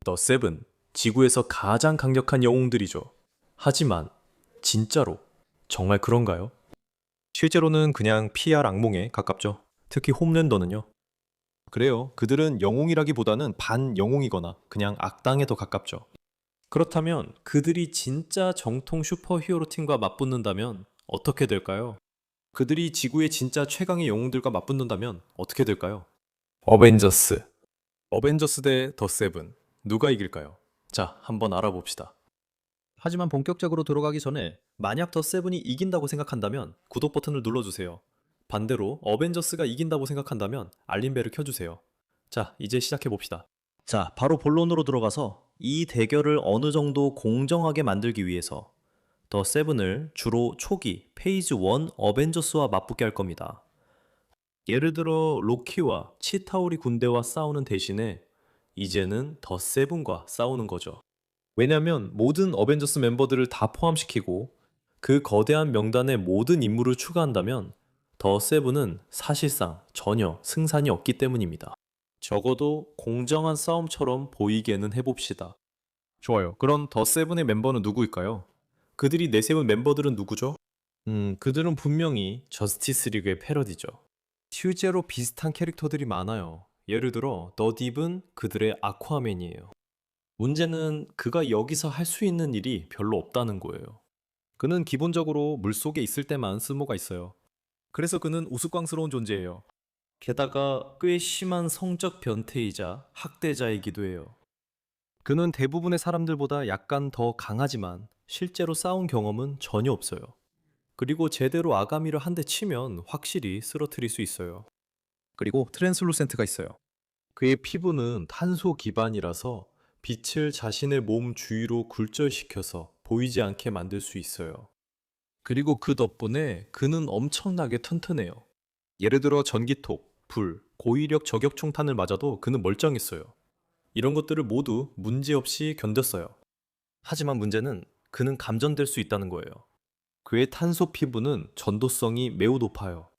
더 세븐, 지구에서 가장 강력한 영웅들이죠. 하지만 진짜로 정말 그런가요? 실제로는 그냥 PR 악몽에 가깝죠. 특히 홈랜더는요. 그래요. 그들은 영웅이라기보다는 반영웅이거나 그냥 악당에 더 가깝죠. 그렇다면 그들이 진짜 정통 슈퍼히어로 팀과 맞붙는다면 어떻게 될까요? 그들이 지구의 진짜 최강의 영웅들과 맞붙는다면 어떻게 될까요? 어벤져스. 어벤져스 대 더 세븐. 누가 이길까요? 자, 한번 알아봅시다. 하지만 본격적으로 들어가기 전에 만약 더 세븐이 이긴다고 생각한다면 구독 버튼을 눌러주세요. 반대로 어벤져스가 이긴다고 생각한다면 알림벨을 켜주세요. 자, 이제 시작해봅시다. 자, 바로 본론으로 들어가서 이 대결을 어느 정도 공정하게 만들기 위해서 더 세븐을 주로 초기 페이즈 1 어벤져스와 맞붙게 할 겁니다. 예를 들어 로키와 치타우리 군대와 싸우는 대신에 이제는 더 세븐과 싸우는 거죠. 왜냐면 모든 어벤져스 멤버들을 다 포함시키고 그 거대한 명단에 모든 인물을 추가한다면 더 세븐은 사실상 전혀 승산이 없기 때문입니다. 적어도 공정한 싸움처럼 보이게는 해봅시다. 좋아요. 그럼 더 세븐의 멤버는 누구일까요? 그들이 내세운 멤버들은 누구죠? 그들은 분명히 저스티스 리그의 패러디죠. 실제로 비슷한 캐릭터들이 많아요. 예를 들어 더 딥은 그들의 아쿠아맨이에요. 문제는 그가 여기서 할 수 있는 일이 별로 없다는 거예요. 그는 기본적으로 물속에 있을 때만 쓸모가 있어요. 그래서 그는 우스꽝스러운 존재예요. 게다가 꽤 심한 성적 변태이자 학대자이기도 해요. 그는 대부분의 사람들보다 약간 더 강하지만 실제로 싸운 경험은 전혀 없어요. 그리고 제대로 아가미를 한 대 치면 확실히 쓰러뜨릴 수 있어요. 그리고 트랜슬루센트가 있어요. 그의 피부는 탄소 기반이라서 빛을 자신의 몸 주위로 굴절시켜서 보이지 않게 만들 수 있어요. 그리고 그 덕분에 그는 엄청나게 튼튼해요. 예를 들어 전기톱, 불, 고위력 저격총탄을 맞아도 그는 멀쩡했어요. 이런 것들을 모두 문제없이 견뎠어요. 하지만 문제는 그는 감전될 수 있다는 거예요. 그의 탄소 피부는 전도성이 매우 높아요.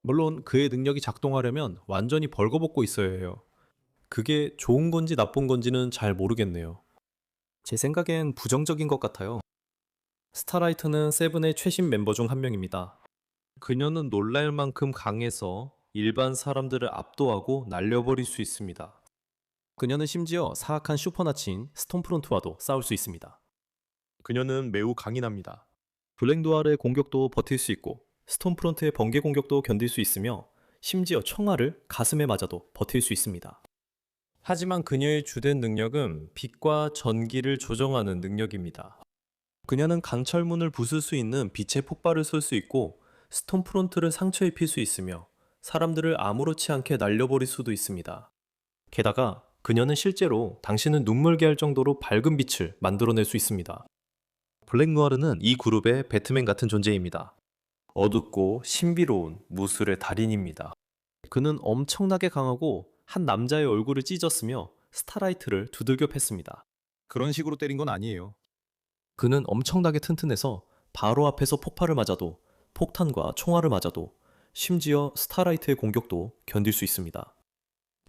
물론 그의 능력이 작동하려면 완전히 벌거벗고 있어야 해요. 그게 좋은 건지 나쁜 건지는 잘 모르겠네요. 제 생각엔 부정적인 것 같아요. 스타라이트는 세븐의 최신 멤버 중 한 명입니다. 그녀는 놀랄 만큼 강해서 일반 사람들을 압도하고 날려버릴 수 있습니다. 그녀는 심지어 사악한 슈퍼나치인 스톰프론트와도 싸울 수 있습니다. 그녀는 매우 강인합니다. 블랙노아르의 공격도 버틸 수 있고 스톰프론트의 번개 공격도 견딜 수 있으며 심지어 총알을 가슴에 맞아도 버틸 수 있습니다. 하지만 그녀의 주된 능력은 빛과 전기를 조정하는 능력입니다. 그녀는 강철문을 부술 수 있는 빛의 폭발을 쏠 수 있고 스톰프론트를 상처 입힐 수 있으며 사람들을 아무렇지 않게 날려버릴 수도 있습니다. 게다가 그녀는 실제로 당신은 눈물게 할 정도로 밝은 빛을 만들어낼 수 있습니다. 블랙노아르는 이 그룹의 배트맨 같은 존재입니다. 어둡고 신비로운 무술의 달인입니다. 그는 엄청나게 강하고 한 남자의 얼굴을 찢었으며 스타라이트를 두들겨 팼습니다. 그런 식으로 때린 건 아니에요. 그는 엄청나게 튼튼해서 바로 앞에서 폭발을 맞아도 폭탄과 총알을 맞아도 심지어 스타라이트의 공격도 견딜 수 있습니다.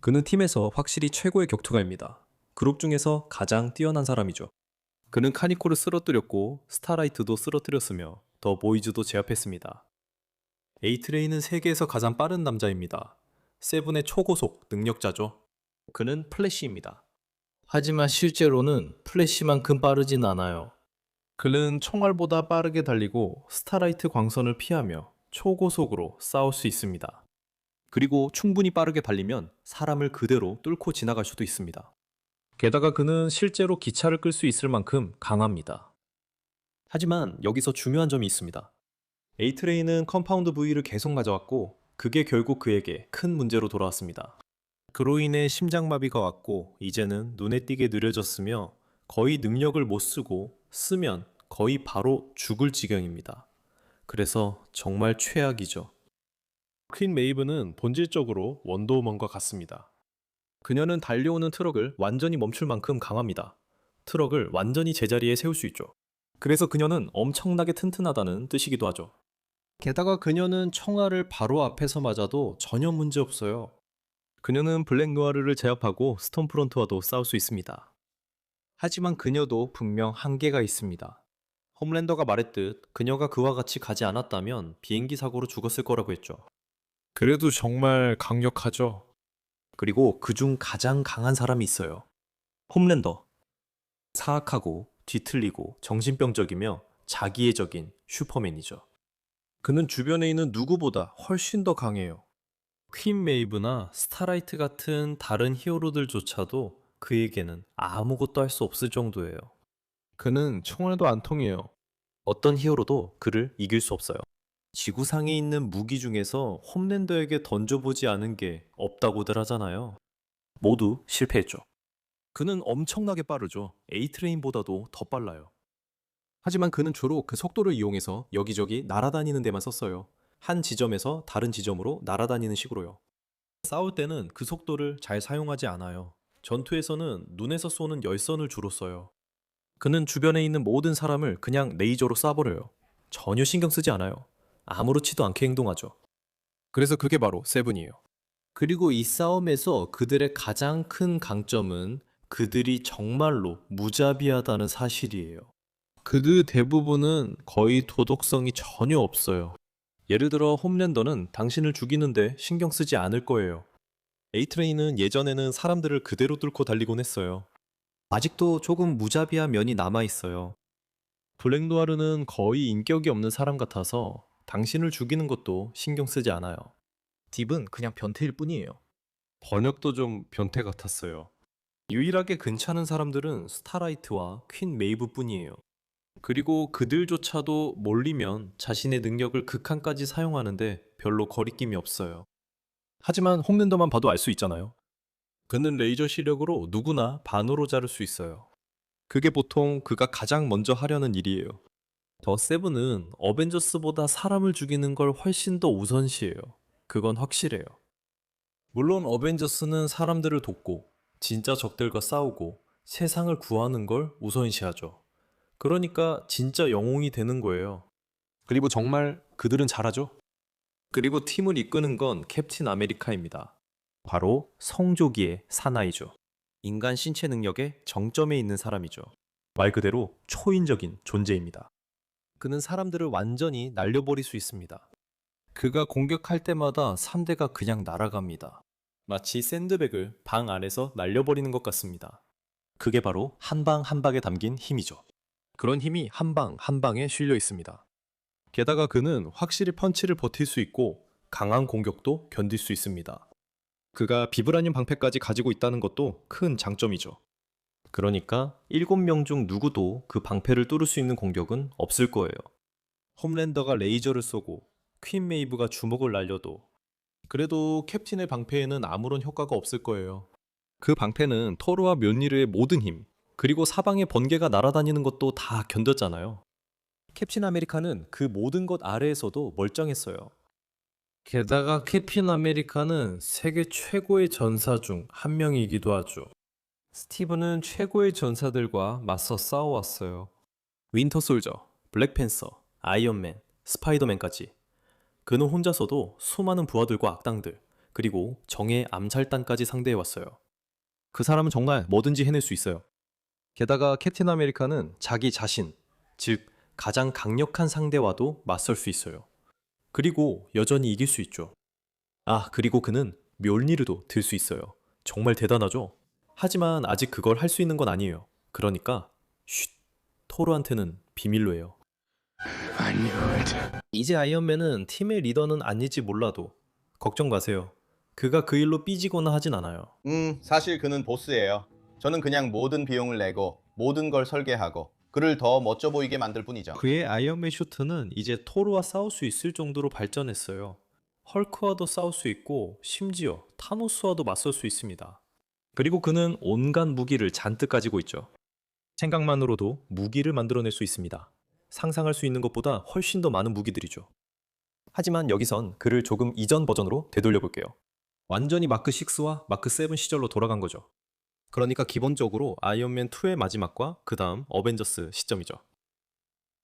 그는 팀에서 확실히 최고의 격투가입니다. 그룹 중에서 가장 뛰어난 사람이죠. 그는 카니코를 쓰러뜨렸고 스타라이트도 쓰러뜨렸으며 더 보이즈도 제압했습니다. 에이트레이는 세계에서 가장 빠른 남자입니다. 세븐의 초고속 능력자죠. 그는 플래시입니다. 하지만 실제로는 플래시만큼 빠르진 않아요. 그는 총알보다 빠르게 달리고 스타라이트 광선을 피하며 초고속으로 싸울 수 있습니다. 그리고 충분히 빠르게 달리면 사람을 그대로 뚫고 지나갈 수도 있습니다. 게다가 그는 실제로 기차를 끌 수 있을 만큼 강합니다. 하지만 여기서 중요한 점이 있습니다. 에이트레이는 컴파운드 V를 계속 맞아왔고 그게 결국 그에게 큰 문제로 돌아왔습니다. 그로 인해 심장마비가 왔고 이제는 눈에 띄게 느려졌으며 거의 능력을 못 쓰고 쓰면 거의 바로 죽을 지경입니다. 그래서 정말 최악이죠. 퀸 메이브는 본질적으로 원더우먼과 같습니다. 그녀는 달려오는 트럭을 완전히 멈출 만큼 강합니다. 트럭을 완전히 제자리에 세울 수 있죠. 그래서 그녀는 엄청나게 튼튼하다는 뜻이기도 하죠. 게다가 그녀는 총알을 바로 앞에서 맞아도 전혀 문제 없어요. 그녀는 블랙노아르를 제압하고 스톰프론트와도 싸울 수 있습니다. 하지만 그녀도 분명 한계가 있습니다. 홈랜더가 말했듯 그녀가 그와 같이 가지 않았다면 비행기 사고로 죽었을 거라고 했죠. 그래도 정말 강력하죠. 그리고 그중 가장 강한 사람이 있어요. 홈랜더. 사악하고 뒤틀리고 정신병적이며 자기애적인 슈퍼맨이죠. 그는 주변에 있는 누구보다 훨씬 더 강해요. 퀸 메이브나 스타라이트 같은 다른 히어로들조차도 그에게는 아무것도 할 수 없을 정도예요. 그는 총알도 안 통해요. 어떤 히어로도 그를 이길 수 없어요. 지구상에 있는 무기 중에서 홈랜더에게 던져보지 않은 게 없다고들 하잖아요. 모두 실패했죠. 그는 엄청나게 빠르죠. A트레인보다도 더 빨라요. 하지만 그는 주로 그 속도를 이용해서 여기저기 날아다니는 데만 썼어요. 한 지점에서 다른 지점으로 날아다니는 식으로요. 싸울 때는 그 속도를 잘 사용하지 않아요. 전투에서는 눈에서 쏘는 열선을 주로 써요. 그는 주변에 있는 모든 사람을 그냥 레이저로 쏴버려요. 전혀 신경 쓰지 않아요. 아무렇지도 않게 행동하죠. 그래서 그게 바로 세븐이에요. 그리고 이 싸움에서 그들의 가장 큰 강점은 그들이 정말로 무자비하다는 사실이에요. 그들 대부분은 거의 도덕성이 전혀 없어요. 예를 들어 홈랜더는 당신을 죽이는데 신경 쓰지 않을 거예요. A트레인은 예전에는 사람들을 그대로 뚫고 달리곤 했어요. 아직도 조금 무자비한 면이 남아 있어요. 블랙노아르는 거의 인격이 없는 사람 같아서 당신을 죽이는 것도 신경 쓰지 않아요. 딥은 그냥 변태일 뿐이에요. 번역도 좀 변태 같았어요. 유일하게 괜찮은 사람들은 스타라이트와 퀸 메이브 뿐이에요. 그리고 그들조차도 몰리면 자신의 능력을 극한까지 사용하는데 별로 거리낌이 없어요. 하지만 홈랜더만 봐도 알 수 있잖아요. 그는 레이저 시력으로 누구나 반으로 자를 수 있어요. 그게 보통 그가 가장 먼저 하려는 일이에요. 더 세븐은 어벤져스보다 사람을 죽이는 걸 훨씬 더 우선시해요. 그건 확실해요. 물론 어벤져스는 사람들을 돕고 진짜 적들과 싸우고 세상을 구하는 걸 우선시하죠. 그러니까 진짜 영웅이 되는 거예요. 그리고 정말 그들은 잘하죠. 그리고 팀을 이끄는 건 캡틴 아메리카입니다. 바로 성조기의 사나이죠. 인간 신체 능력의 정점에 있는 사람이죠. 말 그대로 초인적인 존재입니다. 그는 사람들을 완전히 날려버릴 수 있습니다. 그가 공격할 때마다 상대가 그냥 날아갑니다. 마치 샌드백을 방 안에서 날려버리는 것 같습니다. 그게 바로 한 방 한 방에 담긴 힘이죠. 그런 힘이 한 방 한 방에 실려 있습니다. 게다가 그는 확실히 펀치를 버틸 수 있고 강한 공격도 견딜 수 있습니다. 그가 비브라늄 방패까지 가지고 있다는 것도 큰 장점이죠. 그러니까 7명 중 누구도 그 방패를 뚫을 수 있는 공격은 없을 거예요. 홈랜더가 레이저를 쏘고 퀸 메이브가 주먹을 날려도 그래도 캡틴의 방패에는 아무런 효과가 없을 거예요. 그 방패는 토르와 묠니르의 모든 힘, 그리고 사방에 번개가 날아다니는 것도 다 견뎠잖아요. 캡틴 아메리카는 그 모든 것 아래에서도 멀쩡했어요. 게다가 캡틴 아메리카는 세계 최고의 전사 중 한 명이기도 하죠. 스티븐은 최고의 전사들과 맞서 싸워왔어요. 윈터 솔저, 블랙팬서, 아이언맨, 스파이더맨까지. 그는 혼자서도 수많은 부하들과 악당들, 그리고 정의 암살단까지 상대해왔어요. 그 사람은 정말 뭐든지 해낼 수 있어요. 게다가 캡틴 아메리카는 자기 자신, 즉 가장 강력한 상대와도 맞설 수 있어요. 그리고 여전히 이길 수 있죠. 아, 그리고 그는 묠니르도 들 수 있어요. 정말 대단하죠? 하지만 아직 그걸 할 수 있는 건 아니에요. 그러니까 쉿, 토르한테는 비밀로 해요. 이제 아이언맨은 팀의 리더는 아닐지 몰라도 걱정 마세요. 그가 그 일로 삐지거나 하진 않아요. 사실 그는 보스예요. 저는 그냥 모든 비용을 내고 모든 걸 설계하고 그를 더 멋져 보이게 만들 뿐이죠. 그의 아이언맨 슈트는 이제 토르와 싸울 수 있을 정도로 발전했어요. 헐크와도 싸울 수 있고 심지어 타노스와도 맞설 수 있습니다. 그리고 그는 온갖 무기를 잔뜩 가지고 있죠. 생각만으로도 무기를 만들어낼 수 있습니다. 상상할 수 있는 것보다 훨씬 더 많은 무기들이죠. 하지만 여기선 그를 조금 이전 버전으로 되돌려 볼게요. 완전히 마크 6와 마크 7 시절로 돌아간 거죠. 그러니까 기본적으로 아이언맨 2의 마지막과 그 다음 어벤져스 시점이죠.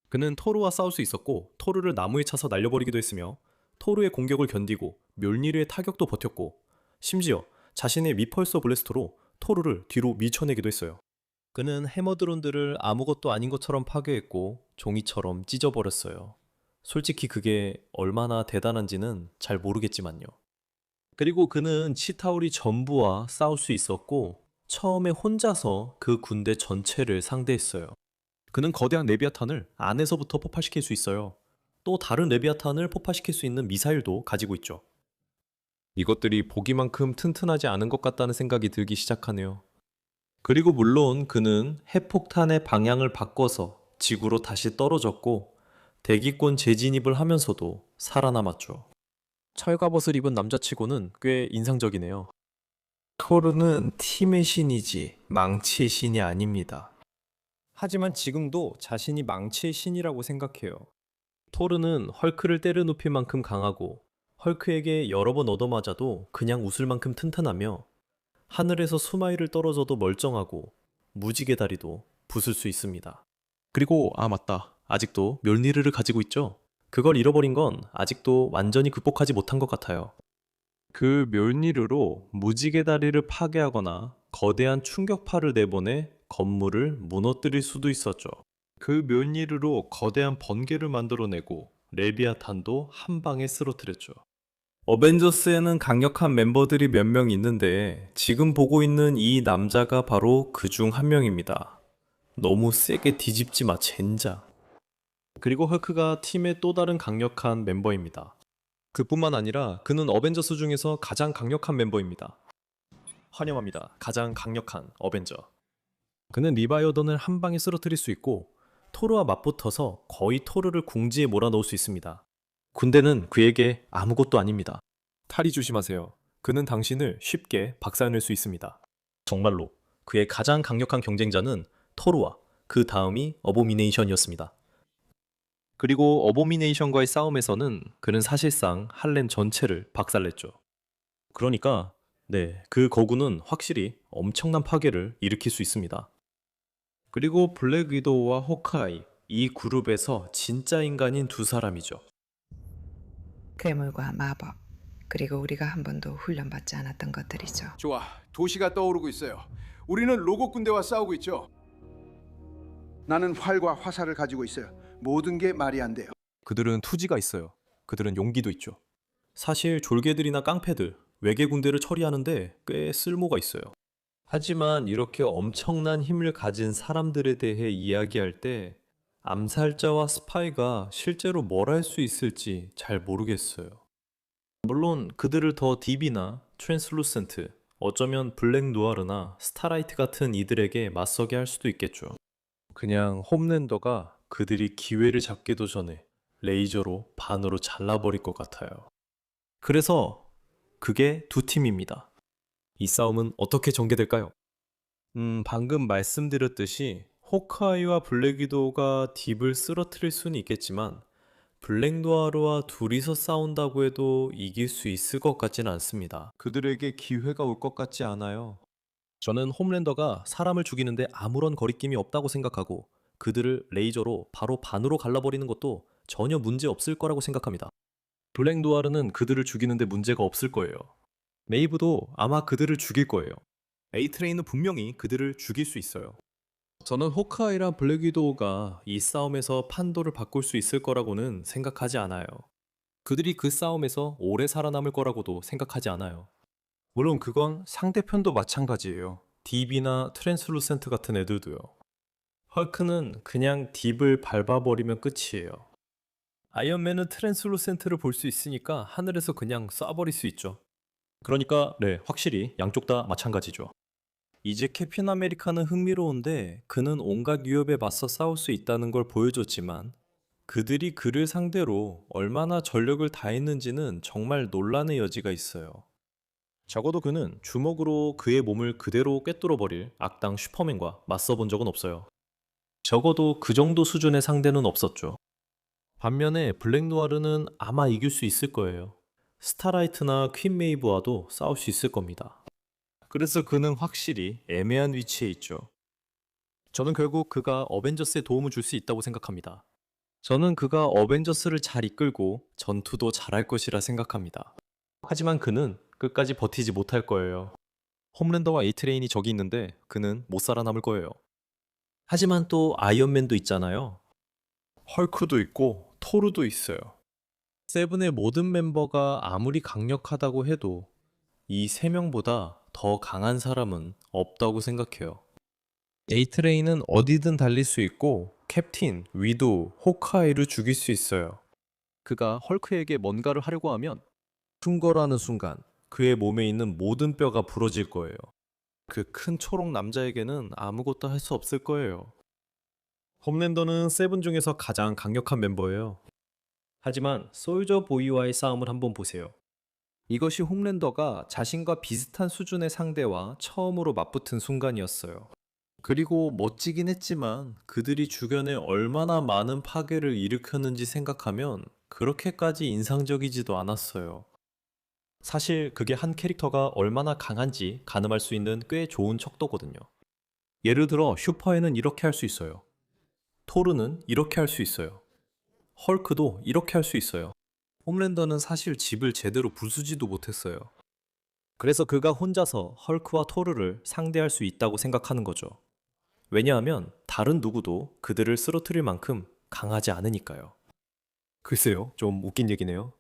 그는 토르와 싸울 수 있었고 토르를 나무에 차서 날려버리기도 했으며 토르의 공격을 견디고 묠니르의 타격도 버텼고 심지어 자신의 미펄서 블래스터로 토르를 뒤로 밀쳐내기도 했어요. 그는 해머드론들을 아무것도 아닌 것처럼 파괴했고 종이처럼 찢어버렸어요. 솔직히 그게 얼마나 대단한지는 잘 모르겠지만요. 그리고 그는 치타우리 전부와 싸울 수 있었고 처음에 혼자서 그 군대 전체를 상대했어요. 그는 거대한 레비아탄을 안에서부터 폭발시킬 수 있어요. 또 다른 레비아탄을 폭발시킬 수 있는 미사일도 가지고 있죠. 이것들이 보기만큼 튼튼하지 않은 것 같다는 생각이 들기 시작하네요. 그리고 물론 그는 핵폭탄의 방향을 바꿔서 지구로 다시 떨어졌고 대기권 재진입을 하면서도 살아남았죠. 철갑옷을 입은 남자치고는 꽤 인상적이네요. 토르는 팀의 신이지 망치의 신이 아닙니다. 하지만 지금도 자신이 망치의 신이라고 생각해요. 토르는 헐크를 때려눕힐 만큼 강하고 헐크에게 여러 번 얻어맞아도 그냥 웃을 만큼 튼튼하며 하늘에서 수마일을 떨어져도 멀쩡하고 무지개 다리도 부술 수 있습니다. 그리고 맞다. 아직도 멸니르를 가지고 있죠? 그걸 잃어버린 건 아직도 완전히 극복하지 못한 것 같아요. 그 멸니르로 무지개 다리를 파괴하거나 거대한 충격파를 내보내 건물을 무너뜨릴 수도 있었죠. 그 멸니르로 거대한 번개를 만들어내고 레비아탄도 한 방에 쓰러뜨렸죠. 어벤져스에는 강력한 멤버들이 몇 명 있는데 지금 보고 있는 이 남자가 바로 그 중 한 명입니다. 너무 세게 뒤집지 마, 젠자. 그리고 헐크가 팀의 또 다른 강력한 멤버입니다. 그뿐만 아니라 그는 어벤져스 중에서 가장 강력한 멤버입니다. 환영합니다. 가장 강력한 어벤져. 그는 리바이어던을 한 방에 쓰러뜨릴 수 있고 토르와 맞붙어서 거의 토르를 궁지에 몰아넣을 수 있습니다. 군대는 그에게 아무것도 아닙니다. 탈이 조심하세요. 그는 당신을 쉽게 박살낼 수 있습니다. 정말로 그의 가장 강력한 경쟁자는 토르와 그 다음이 어보미네이션이었습니다. 그리고 어보미네이션과의 싸움에서는 그는 사실상 할렘 전체를 박살냈죠. 그러니까 그 거구는 확실히 엄청난 파괴를 일으킬 수 있습니다. 그리고 블랙 위도우와 호크아이, 이 그룹에서 진짜 인간인 두 사람이죠. 괴물과 마법, 그리고 우리가 한 번도 훈련받지 않았던 것들이죠. 좋아, 도시가 떠오르고 있어요. 우리는 로봇 군대와 싸우고 있죠. 나는 활과 화살을 가지고 있어요. 모든 게 말이 안 돼요. 그들은 투지가 있어요. 그들은 용기도 있죠. 사실 졸개들이나 깡패들, 외계 군대를 처리하는데 꽤 쓸모가 있어요. 하지만 이렇게 엄청난 힘을 가진 사람들에 대해 이야기할 때 암살자와 스파이가 실제로 뭘 할 수 있을지 잘 모르겠어요. 물론 그들을 더 딥이나 트랜슬루센트, 어쩌면 블랙 누아르나 스타라이트 같은 이들에게 맞서게 할 수도 있겠죠. 그냥 홈랜더가 그들이 기회를 잡기도 전에 레이저로 반으로 잘라버릴 것 같아요. 그래서 그게 두 팀입니다. 이 싸움은 어떻게 전개될까요? 방금 말씀드렸듯이 호크아이와 블랙 위도우가 딥을 쓰러뜨릴 수는 있겠지만 블랙 노아르와 둘이서 싸운다고 해도 이길 수 있을 것 같진 않습니다. 그들에게 기회가 올 것 같지 않아요. 저는 홈랜더가 사람을 죽이는데 아무런 거리낌이 없다고 생각하고 그들을 레이저로 바로 반으로 갈라버리는 것도 전혀 문제 없을 거라고 생각합니다. 블랙 노아르는 그들을 죽이는데 문제가 없을 거예요. 메이브도 아마 그들을 죽일 거예요. 에이트레인은 분명히 그들을 죽일 수 있어요. 저는 호크아이랑 블랙 위도우가 이 싸움에서 판도를 바꿀 수 있을 거라고는 생각하지 않아요. 그들이 그 싸움에서 오래 살아남을 거라고도 생각하지 않아요. 물론 그건 상대편도 마찬가지예요. 딥이나 트랜슬루센트 같은 애들도요. 헐크는 그냥 딥을 밟아버리면 끝이에요. 아이언맨은 트랜슬루센트를 볼 수 있으니까 하늘에서 그냥 쏴버릴 수 있죠. 그러니까 확실히 양쪽 다 마찬가지죠. 이제 캡틴 아메리카는 흥미로운데 그는 온갖 위협에 맞서 싸울 수 있다는 걸 보여줬지만 그들이 그를 상대로 얼마나 전력을 다했는지는 정말 논란의 여지가 있어요. 적어도 그는 주먹으로 그의 몸을 그대로 꿰뚫어버릴 악당 슈퍼맨과 맞서본 적은 없어요. 적어도 그 정도 수준의 상대는 없었죠. 반면에 블랙 노아르는 아마 이길 수 있을 거예요. 스타라이트나 퀸 메이브와도 싸울 수 있을 겁니다. 그래서 그는 확실히 애매한 위치에 있죠. 저는 결국 그가 어벤져스에 도움을 줄 수 있다고 생각합니다. 저는 그가 어벤져스를 잘 이끌고 전투도 잘할 것이라 생각합니다. 하지만 그는 끝까지 버티지 못할 거예요. 홈랜더와 에이트레인이 적이 있는데 그는 못 살아남을 거예요. 하지만 또 아이언맨도 있잖아요. 헐크도 있고 토르도 있어요. 세븐의 모든 멤버가 아무리 강력하다고 해도 이 세 명보다 더 강한 사람은 없다고 생각해요. 에이트레인은 어디든 달릴 수 있고 캡틴, 위도, 호크아이를 죽일 수 있어요. 그가 헐크에게 뭔가를 하려고 하면 충거라는 순간 그의 몸에 있는 모든 뼈가 부러질 거예요. 그 큰 초록 남자에게는 아무것도 할 수 없을 거예요. 홈랜더는 세븐 중에서 가장 강력한 멤버예요. 하지만 솔저 보이와의 싸움을 한번 보세요. 이것이 홈랜더가 자신과 비슷한 수준의 상대와 처음으로 맞붙은 순간이었어요. 그리고 멋지긴 했지만 그들이 주변에 얼마나 많은 파괴를 일으켰는지 생각하면 그렇게까지 인상적이지도 않았어요. 사실 그게 한 캐릭터가 얼마나 강한지 가늠할 수 있는 꽤 좋은 척도거든요. 예를 들어 슈퍼에는 이렇게 할 수 있어요. 토르는 이렇게 할 수 있어요. 헐크도 이렇게 할 수 있어요. 홈랜더는 사실 집을 제대로 부수지도 못했어요. 그래서 그가 혼자서 헐크와 토르를 상대할 수 있다고 생각하는 거죠. 왜냐하면 다른 누구도 그들을 쓰러뜨릴 만큼 강하지 않으니까요. 글쎄요, 좀 웃긴 얘기네요.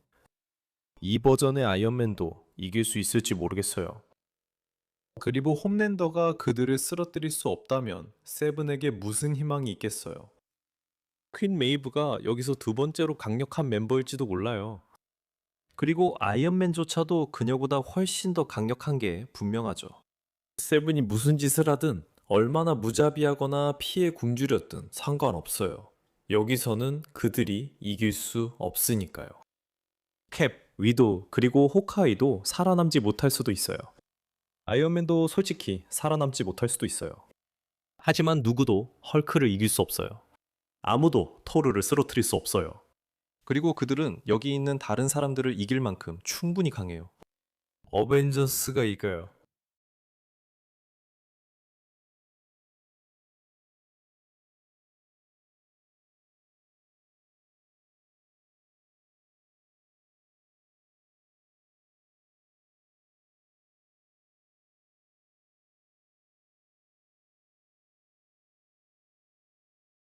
이 버전의 아이언맨도 이길 수 있을지 모르겠어요. 그리고 홈랜더가 그들을 쓰러뜨릴 수 없다면 세븐에게 무슨 희망이 있겠어요? 퀸 메이브가 여기서 두 번째로 강력한 멤버일지도 몰라요. 그리고 아이언맨조차도 그녀보다 훨씬 더 강력한 게 분명하죠. 세븐이 무슨 짓을 하든 얼마나 무자비하거나 피해 굶주렸든 상관없어요. 여기서는 그들이 이길 수 없으니까요. 캡, 위도, 그리고 호크아이도 살아남지 못할 수도 있어요. 아이언맨도 솔직히 살아남지 못할 수도 있어요. 하지만 누구도 헐크를 이길 수 없어요. 아무도 토르를 쓰러뜨릴 수 없어요. 그리고 그들은 여기 있는 다른 사람들을 이길 만큼 충분히 강해요. 어벤져스가 이겨요.